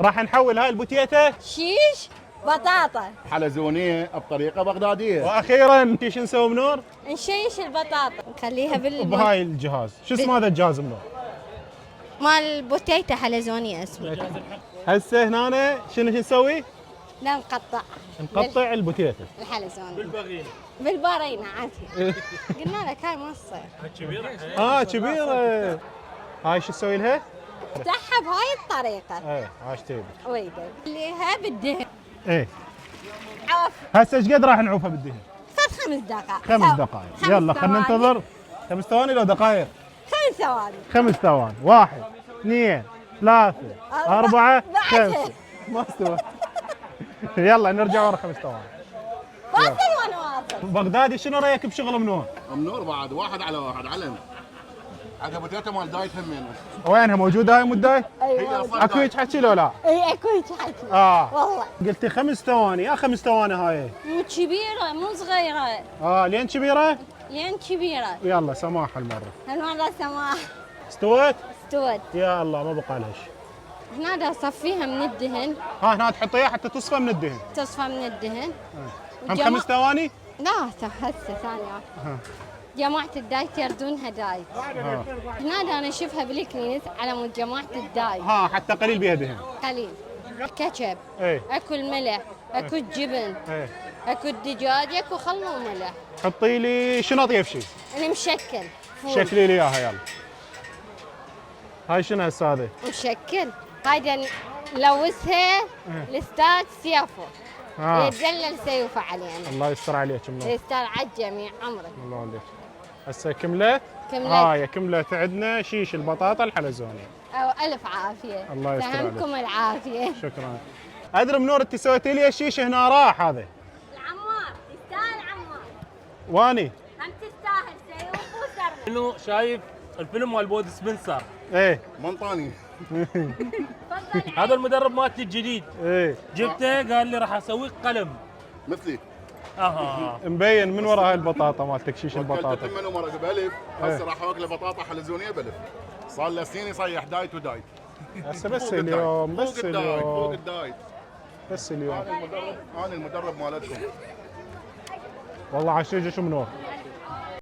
راح نحول هاي البوتيتا شيش بطاطا. حلزونيه بطريقه بغداديه. واخيرا شو نسوي منور؟ نشيش البطاطا نخليها بهاي الجهاز، شو اسمه هذا الجهاز منور؟ مال البوتيتا حلزوني اسمه. هسه هنا شنو نسوي؟ لا نقطع نقطع البوتيتا الحلزوني بالبارينة عادي. قلنا لك هاي ما تصير. كبيره. هاي شو تسوي لها؟ افتحها بهاي الطريقة. ايه هاش تبي. ويدك خليها بالدهن. ايه عوف هسه ايش قد راح نعوفها بالدهن؟ فات 5 دقائق. 5 دقائق. يلا خلينا ننتظر 5 ثواني لو دقائق. 5 ثواني. 5 ثواني. 1 2 3 4 بعدها. 5 ما استوى. يلا نرجع ورا 5 ثواني. واصل وانا واصل. بغدادي شنو رايك بشغل منور؟ منور بعد واحد على واحد علم. عقب بوتيتا مال دايت همين. وينها موجوده هاي مداي؟ ايوه اكو هيك حكي لو لا؟ اي اكو هيك حكي. والله قلتي 5 ثواني، 5 ثواني هاي. مو كبيرة مو صغيرة. لين كبيره؟ لين كبيرة. يلا سماح المره. هالمرة سماح. استوت؟ استوت. يا الله ما بقى لها شيء. هنا دا اصفيها من الدهن. هنا تحطيها حتى تصفى من الدهن. تصفى من الدهن. هم 5 ثواني؟ لا هسه ثانية. جماعة الدايت يردونها دايت. هنا دا انا اشوفها بالكنيس على مود جماعة الدايت. حتى قليل بيها دهن. قليل. كاتشب. ايه اكو الملح، اكو الجبن، ايه اكو الدجاج، اكو خل وملح. حطي لي شنو اطيب شيء؟ المشكل. فول. شكلي لي اياها يلا. هاي شنو هسه هذه؟ مشكل. هاي نلوثها الاستاذ سيافو. يتدلل سيوفه علينا. الله يستر عليك منور. يستر على الجميع عمرك. الله عليك. هسه كملت؟ كملت. هاي كملت عندنا شيش البطاطا الحلزوني. ألف عافية. الله يستر عليك. فهمكم العافية. شكرا. ادري منور انت سويتي لي الشيش هنا راح هذا. العمار يستاهل عمار. واني؟ هم تستاهل سيوف وسر. شنو شايف الفيلم مال بود سبنسر؟ ايه منطاني. هذا المدرب مالتي الجديد. ايه جبته قال لي راح اسويك قلم. مثلي. مبين من وراء هاي البطاطا مالتك شيش البطاطا. وكلت منه مرق بألف. هسه راح اكل بطاطا حلزونيه بألف. صار له سنين يصيح دايت ودايت. هسه بس فوق الدايت. اليوم فوق بس الدايت. فوق اليوم الدايت. بس اليوم. انا المدرب مالتكم. والله عشيجه شو منور.